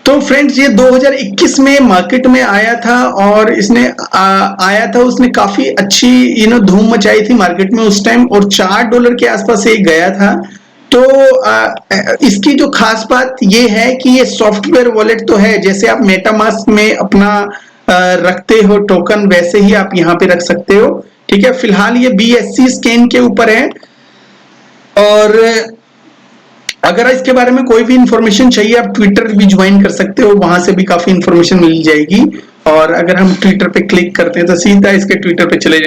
तो फ्रेंड्स ये 2021 में मार्केट में आया था और इसने आया था, उसने काफी अच्छी धूम मचाई थी मार्केट में उस टाइम, और $4 के आसपास ये गया था। तो इसकी जो खास बात ये है कि ये सॉफ्टवेयर वॉलेट तो है, जैसे आप मेटामास्क में अपना रखते हो टोकन, वैसे ही आप यहाँ पे रख सकते हो। ठीक है, फिलहाल ये BSC स्कैन के ऊपर है, और अगर इसके बारे में कोई भी इंफॉर्मेशन चाहिए आप ट्विटर भी ज्वाइन कर सकते हो, वहां से भी काफी इंफॉर्मेशन मिल जाएगी। और अगर हम ट्विटर पे क्लिक करते हैं तो सीधा इसके ट्विटर पे चले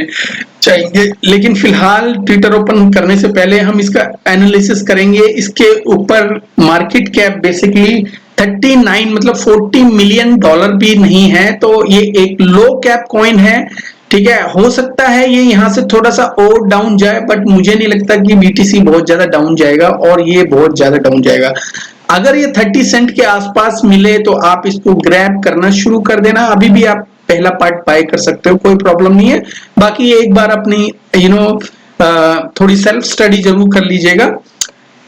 जाएंगे। लेकिन फिलहाल ट्विटर ओपन करने से पहले हम इसका एनालिसिस करेंगे। इसके ऊपर मार्केट कैप बेसिकली 39 मतलब $40 मिलियन भी नहीं है, तो ये एक लो कैप कॉइन है। ठीक है, हो सकता है ये यहाँ से थोड़ा सा और डाउन जाए, बट मुझे नहीं लगता कि BTC बहुत ज्यादा डाउन जाएगा और ये बहुत ज्यादा डाउन जाएगा। अगर ये 30 सेंट के आसपास मिले तो आप इसको ग्रैब करना शुरू कर देना। अभी भी आप पहला पार्ट बाय कर सकते हो, कोई प्रॉब्लम नहीं है। बाकी एक बार अपनी थोड़ी सेल्फ स्टडी जरूर कर लीजिएगा।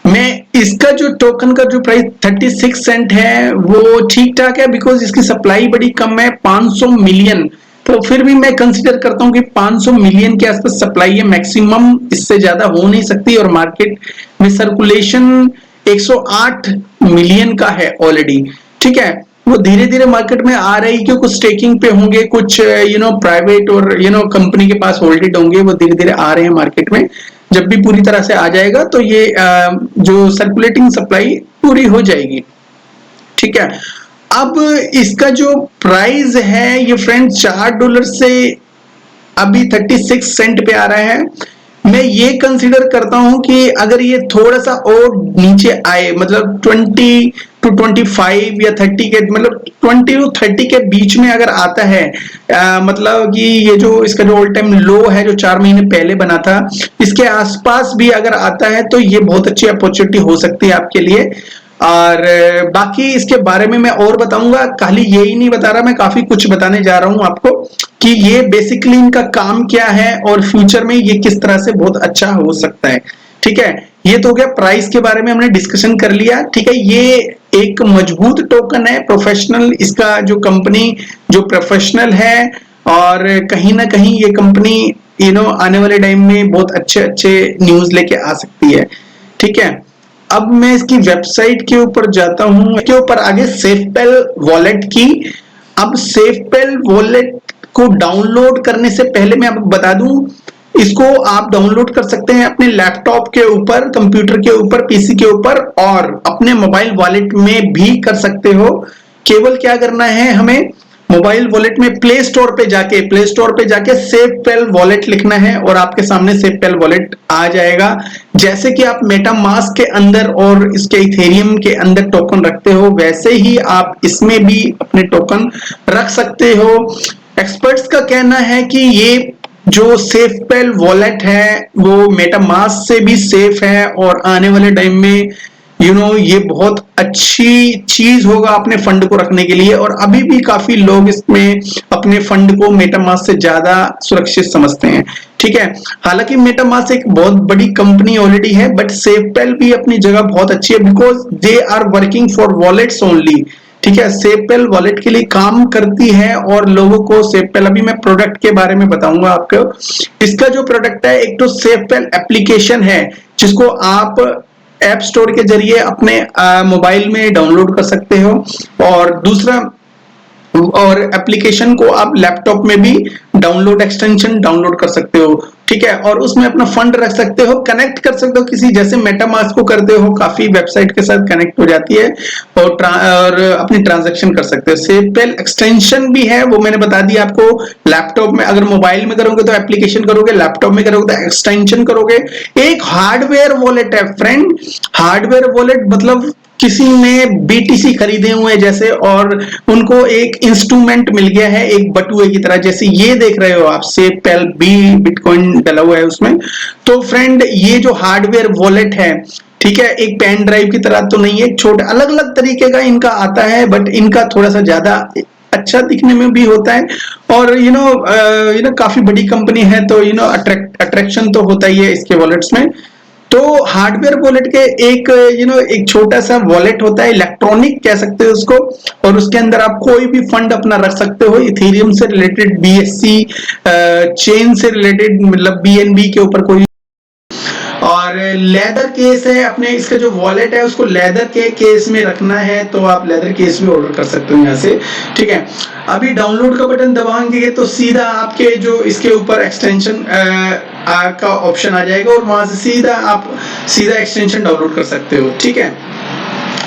मैं इसका जो टोकन का जो प्राइस 36 सेंट है वो ठीक ठाक है, बिकॉज इसकी सप्लाई बड़ी कम है, 500 मिलियन। तो फिर भी मैं कंसीडर करता हूं कि 500 मिलियन के आसपास सप्लाई है, मैक्सिमम इससे ज्यादा हो नहीं सकती। और मार्केट में सर्कुलेशन 108 मिलियन का है ऑलरेडी। ठीक है, वो धीरे धीरे मार्केट में आ रही, क्योंकि कुछ स्टेकिंग पे होंगे, कुछ प्राइवेट और कंपनी के पास होल्डेड होंगे, वो धीरे धीरे आ रहे हैं मार्केट में। जब भी पूरी तरह से आ जाएगा तो ये जो सर्कुलेटिंग सप्लाई पूरी हो जाएगी। ठीक है, अब इसका जो प्राइस है ये फ्रेंड्स $4 से अभी 36 सेंट पे आ रहा है। मैं ये कंसीडर करता हूं कि अगर ये थोड़ा सा और नीचे आए, मतलब 20 to 25 या 30 के, मतलब 20 to 30 के बीच में अगर आता है, मतलब कि ये जो इसका जो ऑल टाइम लो है जो 4 महीने पहले बना था, इसके आसपास भी अगर आता है तो ये बहुत अच्छी अपॉर्चुनिटी हो सकती है आपके लिए। और बाकी इसके बारे में मैं और बताऊंगा, खाली यही नहीं बता रहा, मैं काफी कुछ बताने जा रहा हूं आपको कि ये बेसिकली इनका काम क्या है और फ्यूचर में ये किस तरह से बहुत अच्छा हो सकता है। ठीक है, ये तो हो गया प्राइस के बारे में हमने डिस्कशन कर लिया। ठीक है, ये एक मजबूत टोकन है, प्रोफेशनल, इसका जो कंपनी जो प्रोफेशनल है, और कहीं ना कहीं ये कंपनी आने वाले टाइम में बहुत अच्छे अच्छे न्यूज लेके आ सकती है। ठीक है, अब मैं इसकी वेबसाइट के ऊपर जाता हूं, के ऊपर आगे सेफपेल वॉलेट की। अब सेफपेल वॉलेट को डाउनलोड करने से पहले मैं आपको बता दूं, इसको आप डाउनलोड कर सकते हैं अपने लैपटॉप के ऊपर, कंप्यूटर के ऊपर, पीसी के ऊपर, और अपने मोबाइल वॉलेट में भी कर सकते हो। केवल क्या करना है, हमें मोबाइल वॉलेट में प्ले स्टोर पे जाके सेफपेल वॉलेट लिखना है और आपके सामने सेफपेल वॉलेट आ जाएगा। जैसे कि आप मेटामास्क के अंदर और इसके इथेरियम के अंदर टोकन रखते हो, वैसे ही आप इसमें भी अपने टोकन रख सकते हो। एक्सपर्ट्स का कहना है कि ये जो सेफपेल वॉलेट है वो मेटामास्क से भी सेफ है, और आने वाले टाइम में ये बहुत अच्छी चीज होगा अपने फंड को रखने के लिए। और अभी भी काफी लोग इसमें अपने फंड को मेटामास्क से ज्यादा सुरक्षित समझते हैं। ठीक है, हालांकि मेटामास्क एक बहुत बड़ी कंपनी ऑलरेडी है, बट सेफपेल भी अपनी जगह बहुत अच्छी है, because they are working for wallets only. ठीक है, सेफपेल वॉलेट के लिए काम करती है, और लोगों को सेफपेल, अभी मैं प्रोडक्ट के बारे में बताऊंगा आपको। इसका जो प्रोडक्ट है, एक तो सेफपेल एप्लीकेशन है जिसको आप ऐप स्टोर के जरिए अपने मोबाइल में डाउनलोड कर सकते हो, और दूसरा, और एप्लीकेशन को आप लैपटॉप में भी डाउनलोड, एक्सटेंशन डाउनलोड कर सकते हो। ठीक है, और उसमें अपना फंड रख सकते हो, कनेक्ट कर सकते हो किसी, जैसे मेटामास्क को करते हो, काफी वेबसाइट के साथ कनेक्ट हो जाती है, और अपनी ट्रांजैक्शन कर सकते हो। सेफपेल एक्सटेंशन भी है, वो मैंने बता दिया आपको। लैपटॉप में, अगर मोबाइल में करोगे तो एप्लीकेशन करोगे, लैपटॉप में करोगे तो एक्सटेंशन करोगे। एक हार्डवेयर वॉलेट है फ्रेंड, हार्डवेयर वॉलेट मतलब किसी ने BTC खरीदे हुए हैं जैसे, और उनको एक इंस्ट्रूमेंट मिल गया है एक बटुए की तरह, जैसे ये देख रहे हो आप, सेफपेल B बिटकॉइन डला हुआ है उसमें। तो फ्रेंड, ये जो हार्डवेयर वॉलेट है, ठीक है, एक पेन ड्राइव की तरह तो नहीं है, छोटे अलग अलग तरीके का इनका आता है, बट इनका थोड़ा सा ज्यादा अच्छा दिखने में भी होता है, और काफी बड़ी कंपनी है, तो अट्रैक्शन तो होता ही है इसके वॉलेट्स में। तो हार्डवेयर वॉलेट के एक एक छोटा सा वॉलेट होता है, इलेक्ट्रॉनिक कह सकते हो उसको, और उसके अंदर आप कोई भी फंड अपना रख सकते हो, इथेरियम से रिलेटेड, बीएससी चेन से रिलेटेड, मतलब बीएनबी के ऊपर कोई। और लेदर केस है, अपने इसका जो वॉलेट है उसको लेदर के केस में रखना है, तो आप लेदर केस में ऑर्डर कर सकते हो यहाँ से, ठीक है। अभी डाउनलोड का बटन दबाएंगे तो सीधा आपके जो इसके ऊपर एक्सटेंशन का ऑप्शन आ जाएगा, और वहां से सीधा आप सीधा एक्सटेंशन डाउनलोड कर सकते हो, ठीक है।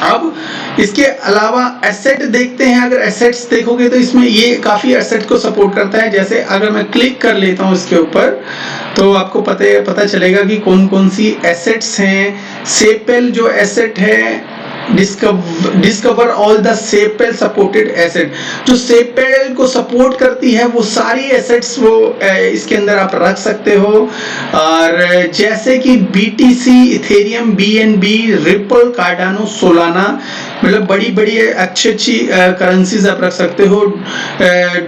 अब इसके अलावा एसेट देखते हैं। अगर एसेट्स देखोगे तो इसमें ये काफी एसेट को सपोर्ट करता है। जैसे अगर मैं क्लिक कर लेता हूं इसके ऊपर, तो आपको पता चलेगा कि कौन कौन सी एसेट्स हैं। सेपेल जो एसेट है, डिस्कवर ऑल द सेपेल सपोर्टेड एसेट, जो सेपेल को सपोर्ट करती है वो सारी एसेट्स वो इसके अंदर आप रख सकते हो। और जैसे कि BTC, Ethereum, BNB, ripple, Cardano, Solana, मतलब बड़ी बड़ी अच्छी करेंसीज आप रख सकते हो।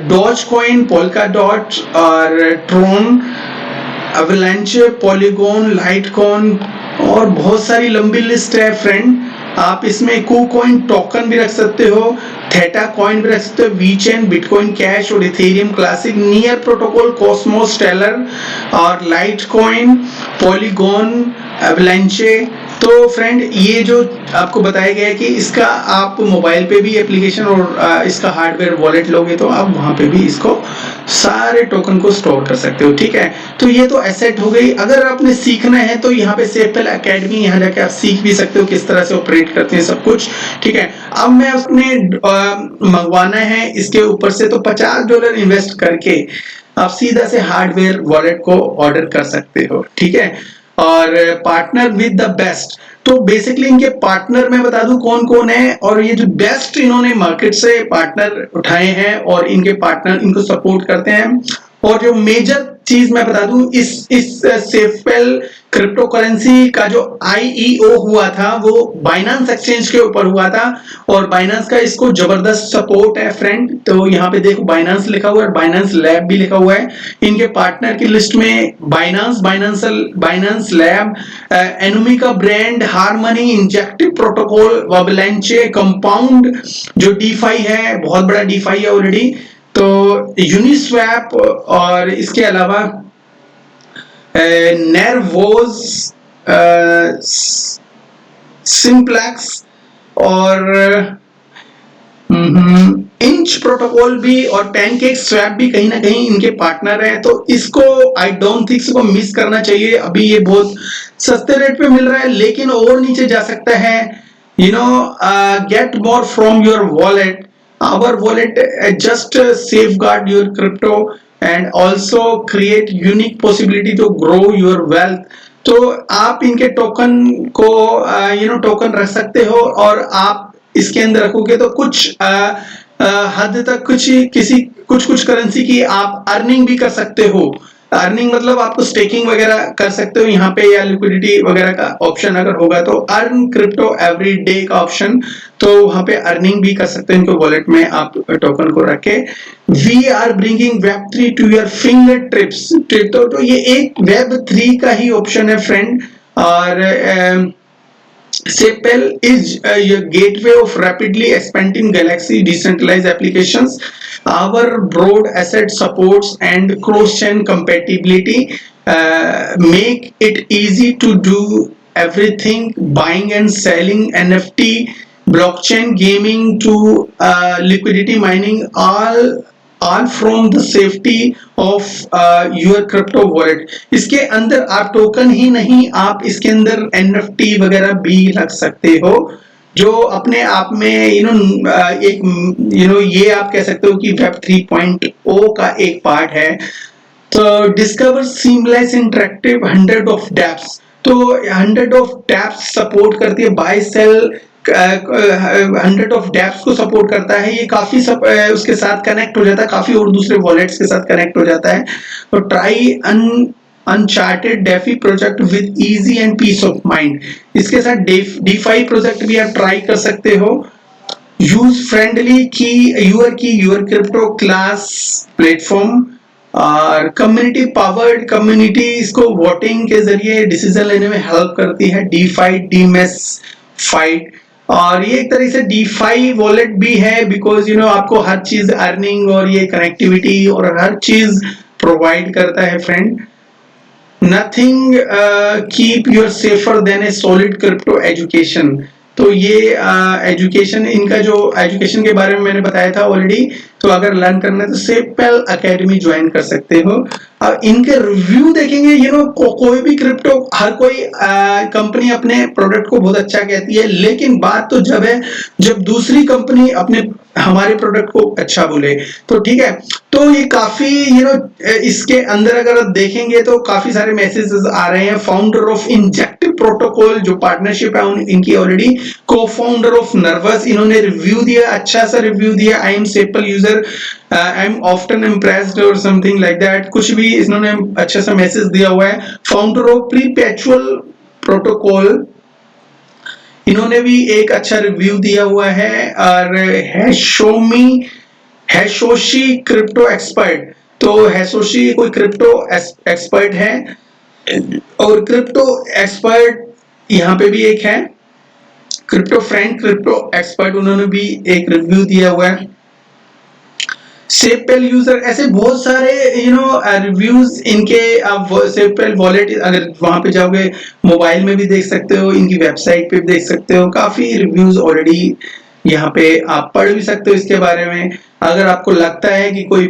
डॉज कॉइन, पोल्का डॉट और ट्रोन, अवलांचे, पॉलीगॉन, लाइटकॉइन, और बहुत सारी लंबी लिस्ट है फ्रेंड। आप इसमें कूकॉइन टोकन भी रख सकते हो, थेटा कॉइन भी रख सकते हो, वीचेन, बिटकॉइन कैश और Ethereum Classic, Near Protocol, Cosmos, Tellor और लाइटकॉइन, पॉलीगॉन, अवलांचे। तो फ्रेंड ये जो आपको बताया गया है कि इसका आप मोबाइल पे भी एप्लीकेशन और इसका हार्डवेयर वॉलेट लोगे तो आप वहां पे भी इसको सारे टोकन को स्टोर कर सकते हो, ठीक है। तो ये तो एसेट हो गई। अगर आपने सीखना है तो यहाँ पे सेपेल एकेडमी, यहाँ जाके आप सीख भी सकते हो किस तरह से ऑपरेट करते हैं सब कुछ, ठीक है। अब मैं उसने मंगवाना है इसके ऊपर से, तो $50 इन्वेस्ट करके आप सीधा से हार्डवेयर वॉलेट को ऑर्डर कर सकते हो, ठीक है। और पार्टनर विद द बेस्ट, तो बेसिकली इनके पार्टनर मैं बता दूं कौन कौन है, और ये जो बेस्ट इन्होंने मार्केट से पार्टनर उठाए हैं और इनके पार्टनर इनको सपोर्ट करते हैं। और जो मेजर चीज मैं बता दूं, इस सेफेल क्रिप्टो करेंसी का जो आईईओ हुआ था वो बाइनेंस एक्सचेंज के ऊपर हुआ था, और बाइनेंस का इसको जबरदस्त सपोर्ट है फ्रेंड। तो यहाँ पे देखो बाइनेंस लिखा हुआ है, बाइनेंस लैब भी लिखा हुआ है। इनके पार्टनर की लिस्ट में बाइनेंस लैब, एनोमी का ब्रांड, हार्मनी, इंजेक्टिव प्रोटोकॉल, वबलेंचे, कंपाउंड जो डीफाई है, बहुत बड़ा डीफाई है ऑलरेडी, तो यूनिस्वैप, और इसके अलावा नेरवोज, सिंप्लेक्स और इंच प्रोटोकॉल भी, और पैनकेक स्वैप भी कहीं ना कहीं इनके पार्टनर हैं। तो इसको आई डोंट थिंक इसको मिस करना चाहिए। अभी ये बहुत सस्ते रेट पे मिल रहा है, लेकिन और नीचे जा सकता है। Get more from your wallet, our wallet just safeguard your crypto and also create unique possibility to grow your wealth। तो आप इनके टोकन को टोकन रख सकते हो, और आप इसके अंदर रखोगे तो कुछ हद तक कुछ करेंसी की आप अर्निंग भी कर सकते हो। अर्निंग मतलब आपको स्टेकिंग वगैरह कर सकते हो यहाँ पे, या लिक्विडिटी वगैरह का ऑप्शन अगर होगा तो अर्न क्रिप्टो एवरी डे का ऑप्शन, तो वहां पे अर्निंग भी कर सकते हो इनको वॉलेट में आप टोकन को रख के। We are bringing Web3 to your fingertips, तो ये एक Web3 का ही ऑप्शन है फ्रेंड। और Sepal is your gateway of rapidly expanding Galaxy decentralized applications. Our broad asset supports and cross-chain compatibility make it easy to do everything: buying and selling NFT, blockchain, gaming to liquidity mining, all from the safety of your crypto wallet। इसके अंदर आप token ही नहीं, आप इसके अंदर NFT वगैरह भी रख सकते हो, जो अपने आप में एक ये आप कह सकते हो कि Web 3.0 का एक पार्ट है। तो discover seamless interactive 100 of dapps, तो 100 ऑफ डैप्स सपोर्ट करती है, बाय सेल 100 ऑफ डैप्स को सपोर्ट करता है। ये काफी उसके साथ कनेक्ट हो जाता है, काफी और दूसरे वॉलेट्स के साथ कनेक्ट हो जाता है। तो try uncharted DeFi project with easy and peace of mind, इसके साथ डीफाई प्रोजेक्ट भी आप ट्राई कर सकते हो। यूज फ्रेंडली की यूर क्रिप्टो क्लास प्लेटफॉर्म, और कम्युनिटी पावर्ड, कम्युनिटी इसको वोटिंग के जरिए डिसीजन लेने में हेल्प करती है। डीफाई, डीमेस फाइट, और ये एक तरह से डीफाई वॉलेट भी है, बिकॉज आपको हर चीज अर्निंग और ये कनेक्टिविटी और हर चीज प्रोवाइड करता है friend. Nothing keep your safer than a solid crypto education. तो ये एजुकेशन, इनका जो एजुकेशन के बारे में मैंने बताया था ऑलरेडी। तो अगर लर्न करना है तो सेपल अकेडमी ज्वाइन कर सकते हो। अब इनके रिव्यू देखेंगे, कोई भी क्रिप्टो, हर कोई कंपनी अपने प्रोडक्ट को बहुत अच्छा कहती है, लेकिन बात तो जब है जब दूसरी कंपनी अपने हमारे प्रोडक्ट को अच्छा बोले। तो ठीक है, तो ये काफी इसके अंदर अगर आप देखेंगे तो काफी सारे मैसेजेस आ रहे हैं। फाउंडर ऑफ इंजेक्टिव प्रोटोकॉल जो पार्टनरशिप है इनकी ऑलरेडी, को फाउंडर ऑफ नर्वस, इन्होंने रिव्यू दिया, अच्छा सा रिव्यू दिया। I am sepal user, I am often impressed और समथिंग लाइक दैट, कुछ भी इन्होंने अच्छा सा मैसेज दिया हुआ है। फाउंडर ऑफ प्रीपेचुअल प्रोटोकॉल, इन्होंने भी एक अच्छा रिव्यू दिया हुआ है। और हैशोशी क्रिप्टो एक्सपर्ट, तो हैशोशी कोई क्रिप्टो एक्सपर्ट है, और क्रिप्टो एक्सपर्ट यहाँ पे भी एक है, क्रिप्टो फ्रेंड क्रिप्टो एक्सपर्ट, उन्होंने भी एक रिव्यू दिया हुआ है। सेपल यूजर, ऐसे बहुत सारे रिव्यूज इनके। आप सेपल वॉलेट अगर वहां पे जाओगे, मोबाइल में भी देख सकते हो, इनकी वेबसाइट पे भी देख सकते हो, काफी रिव्यूज ऑलरेडी यहाँ पे आप पढ़ भी सकते हो इसके बारे में। अगर आपको लगता है कि कोई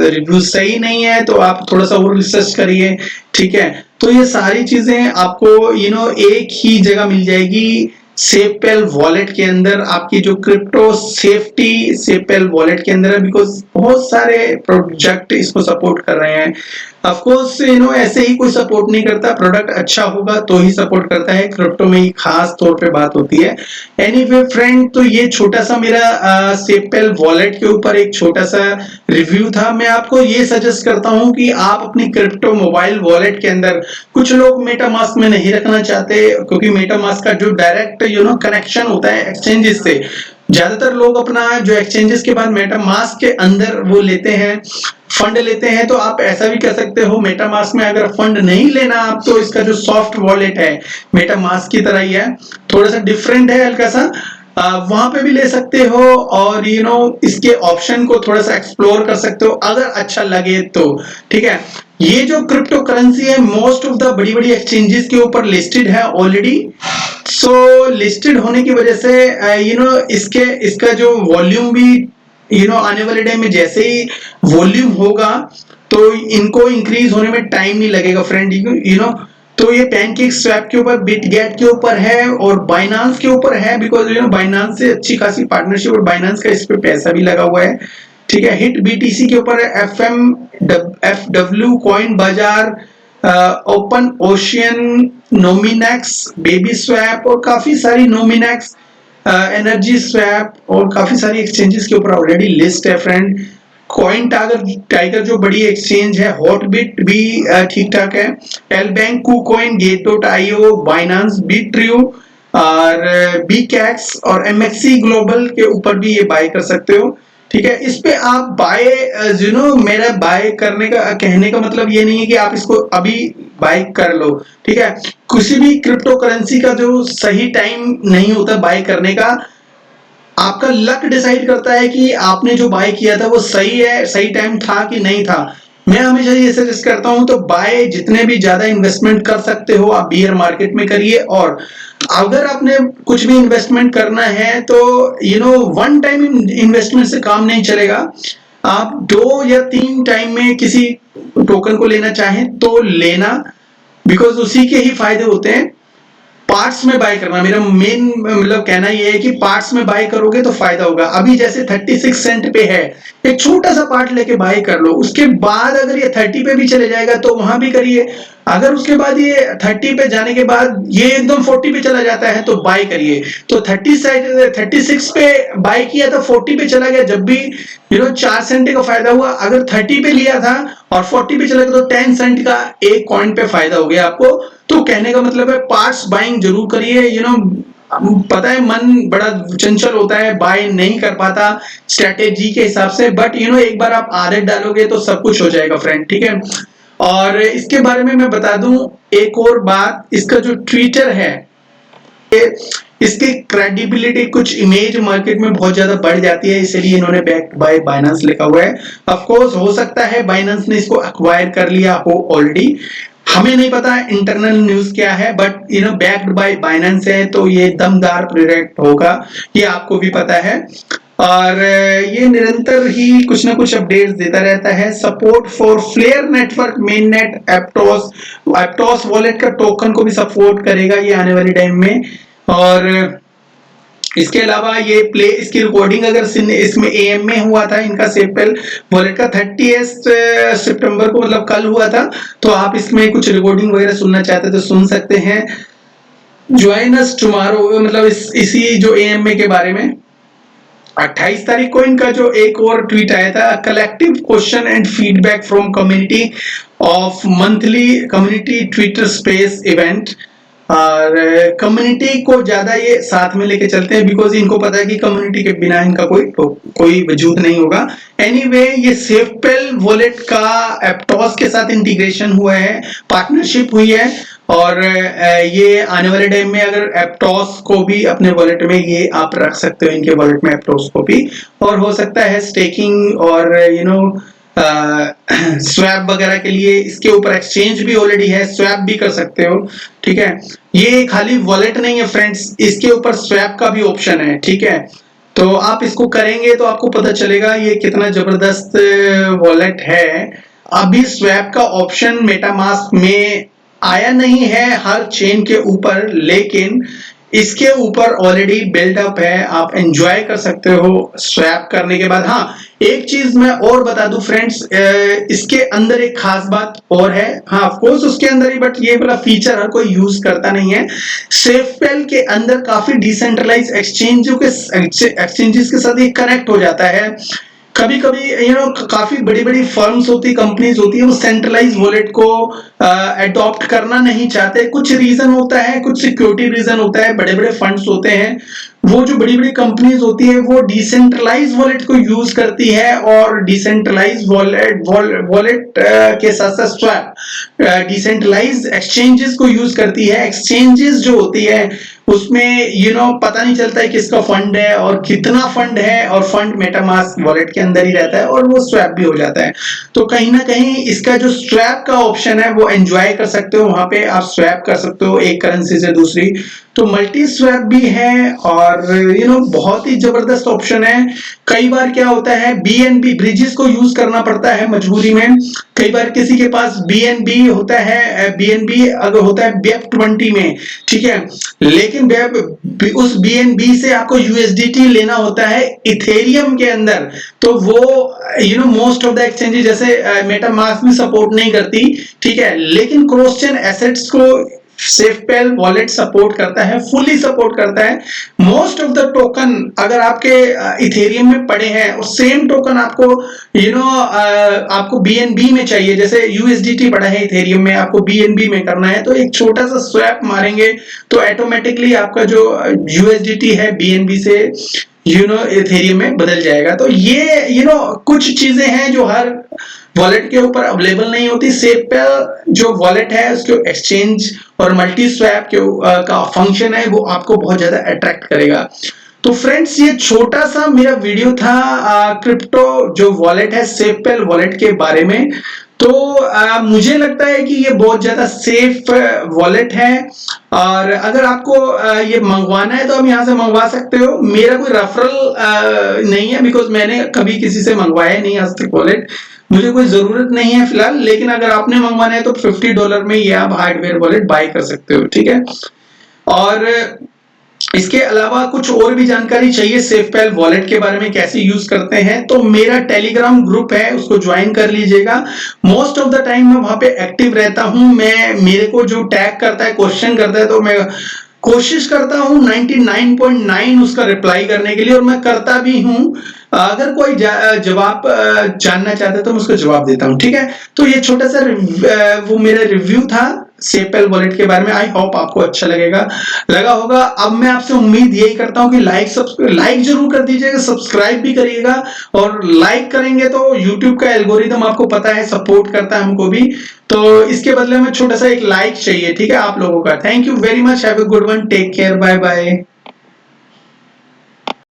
रिव्यू सही नहीं है तो आप थोड़ा सा और रिसर्च करिए, ठीक है। तो ये सारी चीजें आपको एक ही जगह मिल जाएगी, सेपल वॉलेट के अंदर। आपकी जो क्रिप्टो सेफ्टी सेपल वॉलेट के अंदर है, बिकॉज बहुत सारे प्रोजेक्ट इसको सपोर्ट कर रहे हैं। ऑफ कोर्स ऐसे ही कोई सपोर्ट नहीं करता, प्रोडक्ट अच्छा होगा तो ही सपोर्ट करता है, क्रिप्टो में ही खास तौर पे बात होती है। एनीवे फ्रेंड, तो ये छोटा सा मेरा सेपल वॉलेट के ऊपर एक छोटा सा रिव्यू था। मैं आपको ये सजेस्ट करता हूं कि आप अपनी क्रिप्टो मोबाइल वॉलेट के अंदर, कुछ लोग मेटामास्क में नहीं रखना चाहते, क्योंकि मेटामास्क का जो डायरेक्ट कनेक्शन होता है एक्सचेंजेस से, ज्यादातर लोग अपना जो एक्सचेंजेस के बाद मेटामास्क के अंदर वो लेते हैं, फंड लेते हैं। तो आप ऐसा भी कर सकते हो, मेटामास्क में अगर फंड नहीं लेना आप, तो इसका जो सॉफ्ट वॉलेट है मेटामास्क की तरह ही है, थोड़ा सा डिफरेंट है हल्का सा, वहां पे भी ले सकते हो। और इसके ऑप्शन को थोड़ा सा एक्सप्लोर कर सकते हो अगर अच्छा लगे तो, ठीक है। ये जो क्रिप्टो करेंसी है, मोस्ट ऑफ द बड़ी बड़ी एक्सचेंजेस के ऊपर लिस्टेड है ऑलरेडी। सो लिस्टेड होने की वजह से इसका जो वॉल्यूम भी आने वाले टाइम में जैसे ही वॉल्यूम होगा तो इनको इंक्रीज होने में टाइम नहीं लगेगा फ्रेंड। तो ये पैनकेक स्वैप के ऊपर, बिटगेट के ऊपर है और बाइनांस के ऊपर है, बिकॉज बाइनांस से अच्छी खासी पार्टनरशिप और बाइनांस का इस पे पैसा भी लगा हुआ है, ठीक है। हिट बीटीसी के ऊपर है, एफडब्ल्यू कॉइन बाजार, ओपन ओशियन, नोमिनेक्स, बेबी स्वैप और काफी सारी नोमिनेक्स, एनर्जी स्वैप और काफी सारी एक्सचेंजेस के ऊपर ऑलरेडी लिस्ट है फ्रेंड। कॉइन टाइगर जो बड़ी एक्सचेंज है, हॉटबिट भी ठीक ठाक है, टेलबैंक, कुकॉइन, गेट.io, बाइनांस, बिट्रियो और बीकैक्स और एमएक्सी ग्लोबल के ऊपर भी ये बाय कर सकते हो, ठीक है। इस पे आप बाय मेरा बाय करने का कहने का मतलब ये नहीं है कि आप इसको अभी बाय कर लो, ठीक है। किसी भी क्रिप्टो करेंसी का जो सही टाइम नहीं होता बाय करने का, आपका लक डिसाइड करता है कि आपने जो बाय किया था वो सही है, सही टाइम था कि नहीं था। मैं हमेशा ये सजेस्ट करता हूं, तो बाय जितने भी ज्यादा इन्वेस्टमेंट कर सकते हो आप बियर मार्केट में करिए। और अगर आपने कुछ भी इन्वेस्टमेंट करना है तो वन टाइम इन्वेस्टमेंट से काम नहीं चलेगा। आप 2 या 3 टाइम में किसी टोकन को लेना चाहें तो लेना, बिकॉज उसी के ही फायदे होते हैं। पार्ट्स में बाय करना, मेरा मेन मतलब कहना ये है कि पार्ट्स में बाय करोगे तो फायदा होगा। अभी जैसे 36 सेंट पे है, एक छोटा सा पार्ट लेके बाय कर लो, उसके बाद अगर ये 30 पे भी चले जाएगा तो वहां भी करिए। अगर उसके बाद ये 30 पे जाने के बाद ये एकदम 40 पे चला जाता है तो बाय करिए। तो 36 पे बाय किया था, 40 पे चला गया, जब भी 4 सेंट का फायदा हुआ। अगर 30 पे लिया था और 40 पे चला गया तो 10 सेंट का एक कॉइन पे फायदा हो गया आपको। तो कहने का मतलब है पार्ट्स बाइंग जरूर करिए। पता है मन बड़ा चंचल होता है, बाय नहीं कर पाता स्ट्रेटेजी के हिसाब से, बट एक बार आप आदत डालोगे तो सब कुछ हो जाएगा फ्रेंड, ठीक है। और इसके बारे में मैं बता दूं एक और बात, इसका जो ट्विटर है, इसकी क्रेडिबिलिटी, कुछ इमेज मार्केट में बहुत ज्यादा बढ़ जाती है, इसलिए इन्होंने बैक्ड बाय बाइनेंस लिखा हुआ है। ऑफ कोर्स हो सकता है बाइनेंस ने इसको एक्वायर कर लिया हो ऑलरेडी, हमें नहीं पता इंटरनल न्यूज क्या है, बट बैक्ड बाय बाइनेंस है तो ये दमदार प्रोडक्ट होगा, ये आपको भी पता है। और ये निरंतर ही कुछ ना कुछ अपडेट्स देता रहता है। Support for Flare network, main net, Aptos wallet का टोकन को भी सपोर्ट करेगा ये आने वाले टाइम में। और इसके अलावा ये प्ले, इसकी रिकॉर्डिंग अगर इसमें एएम में हुआ था इनका सेफपेल वॉलेट का 30 सितंबर को, मतलब कल हुआ था, तो आप इसमें कुछ रिकॉर्डिंग वगैरह सुनना चाहते तो सुन सकते हैं। ज्वाइन अस टुमारो, मतलब इसी जो एएम के बारे में 28 तारीख को इनका जो एक और ट्वीट आया था, collective question and feedback from community of monthly community Twitter space event. और कम्युनिटी को ज्यादा ये साथ में लेके चलते हैं, बिकॉज इनको पता है कि कम्युनिटी के बिना इनका कोई वजूद नहीं होगा। एनीवे, ये सेफपेल वॉलेट का एप्टोस के साथ इंटीग्रेशन हुआ है, पार्टनरशिप हुई है, और ये आने वाले टाइम में अगर एप्टोस को भी अपने वॉलेट में ये आप रख सकते हो, इनके वॉलेट में एप्टोस को भी, और हो सकता है स्टेकिंग और स्वैप वगैरह के लिए इसके ऊपर एक्सचेंज भी ऑलरेडी है, स्वैप भी कर सकते हो, ठीक है। ये खाली वॉलेट नहीं है फ्रेंड्स, इसके ऊपर स्वैप का भी ऑप्शन है, ठीक है। तो आप इसको करेंगे तो आपको पता चलेगा ये कितना जबरदस्त वॉलेट है। अभी स्वैप का ऑप्शन मेटामास्क में आया नहीं है हर चेन के ऊपर, लेकिन इसके ऊपर ऑलरेडी बिल्ड अप है, आप एंजॉय कर सकते हो स्वैप करने के बाद। हाँ, एक चीज मैं और बता दूं फ्रेंड्स, इसके अंदर एक खास बात और है, हाँ ऑफ कोर्स उसके अंदर ही, बट ये वाला फीचर हर कोई यूज करता नहीं है। सेफपेल के अंदर काफी डिसेंट्रलाइज एक्सचेंजेस के साथ ये कनेक्ट हो जाता है। कभी कभी काफी बड़ी बड़ी फर्म्स होती, कंपनीज होती है, वो सेंट्रलाइज वॉलेट को अडॉप्ट करना नहीं चाहते। कुछ रीजन होता है, कुछ सिक्योरिटी रीजन होता है, बड़े बड़े फंड्स होते हैं, वो जो बड़ी बड़ी कंपनीज होती है वो डिसेंट्रलाइज वॉलेट को यूज करती है, और डिसेंट्रलाइज वॉलेट के साथ साथ स्वैप डिसेंट्रलाइज एक्सचेंजेस को यूज करती है। एक्सचेंजेस जो होती है उसमें पता नहीं चलता है किसका फंड है और कितना फंड है, और फंड मेटामास्क वॉलेट के अंदर ही रहता है और वो स्वैप भी हो जाता है। तो कहीं ना कहीं इसका जो स्वैप का ऑप्शन है वो एंजॉय कर सकते हो, वहां पे आप स्वैप कर सकते हो एक करेंसी से दूसरी, तो मल्टी स्वैप भी है, और बहुत ही जबरदस्त ऑप्शन है। कई बार क्या होता है, बीएनबी ब्रिजेस को यूज करना पड़ता है मजबूरी में, कई बार किसी के पास बीएनबी होता है, बीएनबी अगर होता है BEP20 में, ठीक है, लेकिन उस बीएनबी से आपको यूएसडीटी लेना होता है इथेरियम के अंदर, तो वो मोस्ट ऑफ द एक्सचेंजेस जैसे मेटामास्क भी सपोर्ट नहीं करती, ठीक है, लेकिन क्रॉस चेन एसेट्स को सेफपेल वॉलेट सपोर्ट करता है, फुली सपोर्ट करता है। मोस्ट ऑफ द टोकन अगर आपके इथेरियम में पड़े हैं और सेम टोकन आपको आपको बीएनबी में चाहिए, जैसे यूएसडीटी पड़ा है इथेरियम में, आपको बीएनबी में करना है, तो एक छोटा सा स्वैप मारेंगे तो ऑटोमेटिकली आपका जो यूएसडीटी है बीएनबी से इथेरियम में बदल जाएगा। तो ये कुछ चीजें हैं जो हर वॉलेट के ऊपर अवेलेबल नहीं होती। सेफपेल जो वॉलेट है उसके एक्सचेंज और मल्टी स्वैप का फंक्शन है वो आपको बहुत ज्यादा अट्रैक्ट करेगा। तो फ्रेंड्स, ये छोटा सा मेरा वीडियो था क्रिप्टो जो वॉलेट है सेफपेल वॉलेट के बारे में। तो मुझे लगता है कि ये बहुत ज्यादा सेफ वॉलेट है, और अगर आपको ये मंगवाना है तो आप यहाँ से मंगवा सकते हो। मेरा कोई रेफरल नहीं है, बिकॉज मैंने कभी किसी से मंगवाया नहीं आज तक वॉलेट, मुझे कोई जरूरत नहीं है फिलहाल, लेकिन अगर आपने मंगवाना है तो $50 में ये आप हार्डवेयर वॉलेट बाय कर सकते हो, ठीक है। और इसके अलावा कुछ और भी जानकारी चाहिए सेफपेल वॉलेट के बारे में, कैसे यूज करते हैं, तो मेरा टेलीग्राम ग्रुप है, उसको ज्वाइन कर लीजिएगा। मोस्ट ऑफ द टाइम मैं वहां पे एक्टिव रहता हूं। मेरे को जो टैग करता है, क्वेश्चन करता है, तो मैं कोशिश करता हूं 99.9 उसका रिप्लाई करने के लिए, और मैं करता भी हूं। अगर कोई जवाब जानना चाहते तो मैं उसको जवाब देता हूं, ठीक है। तो ये छोटा सा वो मेरा रिव्यू था सेपेल वॉलेट के बारे में। आई होप आपको अच्छा लगा होगा। अब मैं आपसे उम्मीद यही करता हूं कि लाइक जरूर कर दीजिएगा, सब्सक्राइब भी करिएगा, और लाइक करेंगे तो यूट्यूब का एल्गोरिदम आपको पता है सपोर्ट करता है हमको भी, तो इसके बदले में छोटा सा एक लाइक चाहिए, ठीक है, आप लोगों का। Thank you very much, have a good one, take care, bye bye.